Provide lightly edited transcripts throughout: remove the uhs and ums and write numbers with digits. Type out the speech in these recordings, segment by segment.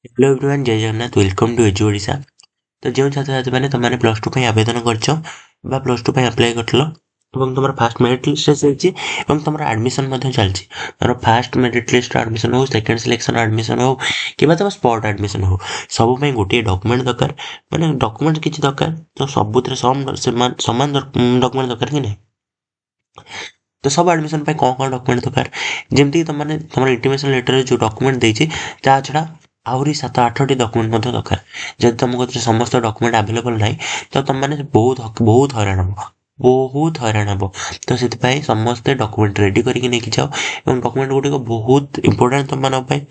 Hello everyone, जय Jagannath. Welcome to एजु Odisha. तो जो छात्र छात्री मैंने तुमने प्लस टू आवेदन कर प्लस टू अप्लाई कर तुम फास्ट मेरिट लिस्ट चलती तुम आडमिशन चलती तुम फास्ट मेरिट लिस्ट आडमिशन हो, सेकेंड सिलेक्शन आडमिशन हो कि तुम स्पॉट आडमिशन हो, सब गोटे डॉक्यूमेंट दरकार। माने डॉक्यूमेंट किसी दरकार तो सबुत समान डॉक्यूमेंट दरकार कि नहीं। तो सब आडमिशन कौन कौन डॉक्यूमेंट दरकार, जमीक तुमने तुम इंटीमेशन लेटर जो डॉक्यूमेंट देती ता छड़ा आहरी 7-8टी डॉक्यूमेंट दरकार। जब तुम कति समस्त डॉक्यूमेंट अवेलेबल ना तो तुम मैंने बहुत हैरान हम, बहुत हैरान हम। तो से समस्ते डॉक्यूमेंट रेडी करके लेकिन जाओ, डॉक्यूमेंट गुड़िक बहुत इंपोर्टेंट तुम मान।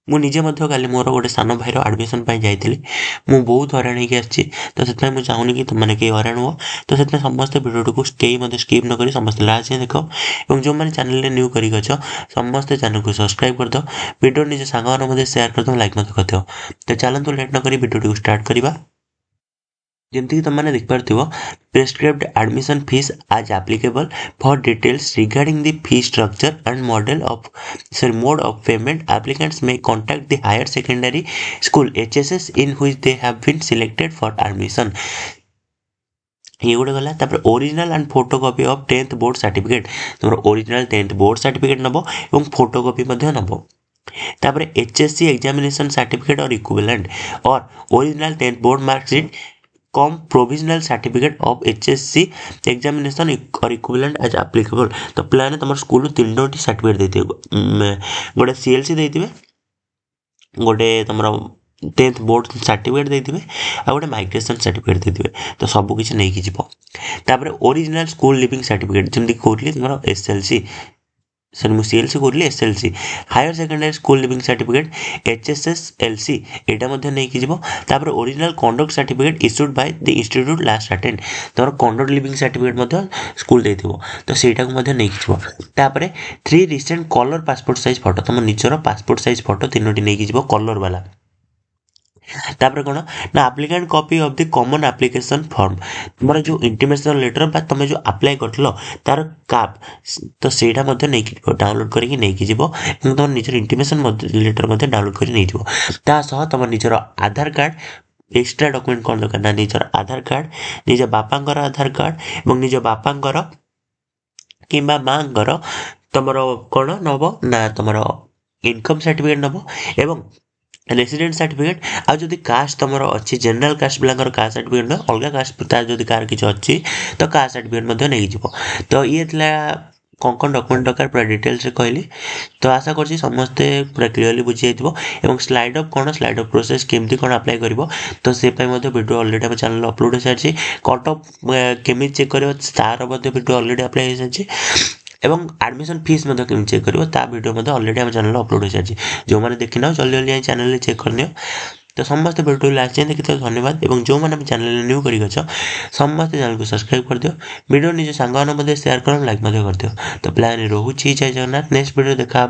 ମୁଁ ନିଜେ ମଧ୍ୟ କାଲି ମୋର ଗୋଟେ ସାନ ଭାଇର ଆଡ଼ମିସନ୍ ପାଇଁ ଯାଇଥିଲି। ମୁଁ ବହୁତ ହଇରାଣ ହେଇକି ଆସିଛି। ତ ସେଥିପାଇଁ ମୁଁ ଚାହୁଁନି କି ତୁମମାନେ କେହି ହଇରାଣ ହୁଅ। ତ ସେଥିପାଇଁ ସମସ୍ତେ ଭିଡ଼ିଓଟିକୁ କେହି ମଧ୍ୟ ସ୍କିପ୍ ନ କରି ସମସ୍ତେ ଲାଷ୍ଟ ଯାଏଁ ଦେଖ, ଏବଂ ଯେଉଁମାନେ ଚ୍ୟାନେଲରେ ନ୍ୟୁ କରିକି ଅଛ ସମସ୍ତେ ଚ୍ୟାନେଲକୁ ସବସ୍କ୍ରାଇବ୍ କରିଦିଅ, ଭିଡ଼ିଓ ନିଜ ସାଙ୍ଗମାନଙ୍କ ମଧ୍ୟ ସେୟାର କରିଦିଅ, ଲାଇକ୍ ମଧ୍ୟ କରିଦିଅ। ତ ଚାଲନ୍ତୁ ଲେଟ୍ ନ କରି ଭିଡ଼ିଓଟିକୁ ଷ୍ଟାର୍ଟ କରିବା। ଯେମିତିକି ତୁମମାନେ ଦେଖିପାରୁଥିବ, prescribed admission fees as applicable. For details regarding the fee structure and mode of payment, applicants may contact the higher secondary school HSS in which they have been selected for admission. ये गोटे गला। तापर original and photocopy of 10th board certificate, तुम original 10th board certificate नब और photocopy नब। तापर HSC examination certificate और इक्विवेलेंट और original 10th board marksheet come provisional certificate of HSC examination और इक्विवेलेंट एज एप्लीकेबल। तो पिलाने तुम स्कूल 3टी सर्टिफिकेट देते, गोटे CLC देते, गोटे तुम 10th बोर्ड सर्टिफिकेट देते, आ गोटे माइग्रेशन सर्टिफिकेट देते। तो सबकिछ नहीं तापर ओरिजिनल स्कूल लिविंग सर्टिफिकेट जमी कहली तुम SLC सर मुझे CLC कहली SLC higher secondary school living certificate HSSLC एटा नहीं तापर original conduct certificate issued by the institute last attend, तुम कंडक्ट लिविंग सर्टिफिकेट स्कूल देथिबो तो सेटा को नहीं तापर 3 recent colour passport size photo, तुम निजर पासपोर्ट साइज फोटो 3टी नहीं कलर वाला। तापर कौन ना applicant copy of the common application form, तुम जो इंटीमेशन लेटर बा तुम जो अप्लाई करल तार काप तो सेटा नहीं डाउनलोड करके नहीं जीवो, तुम निजर इंटीमेशन लेटर डाउनलोड कर नहीं जीवो। तुम निजर आधार कार्ड एक्स्ट्रा डॉक्यूमेंट कौन दरकार ना निजर आधार कार्ड, निज बापांकर आधार कार्ड और निज बापांकर किंबा मांकर तुम कौन नब ना तुम इनकम सर्टिफिकेट नब एवं रेसिडेंट सर्टिफिकेट। आदि कास्ट तुम अच्छी जनरल कास्ट पिलांकर कास्ट सर्टिफिकेट न अलग कास्ट जदि कार किसी अच्छी तो कास्ट सर्टिफिकेट नहीं जीव। तो ये कौन कौन डॉक्यूमेंट दरकार पूरा डिटेल्स कहली। तो आशा करछि समस्ते पूरा क्लीयरली बुझी जाइथिबो। स्लाइड अफ कौन स्लाइड अफ प्रोसेस केमती कौन अप्लाई करिवो तो से वीडियो ऑलरेडी हम चैनल अपलोड हो सारी। कट ऑफ केमी चेक कर तार वीडियो ऑलरेडी अप्लाई हो सारी एवं एडमिशन फीस केमी चेक कर वीडियो ऑलरेडी हम चैनल अपलोड हो सारी। जो मैंने देखी ना जल्दी जल्दी चैनल चेक कर तो समस्त वीडियो लास्ट जाए देखी धन्यवाद। और जो मैंने चैनल न्यू कर समस्त चैनल को सब्सक्राइब कर दियो, वीडियो निज सांग सेयार कर लाइक कर दियो। तो प्लान रोचे जय जगन्नाथ, नेक्स्ट वीडियो देखा।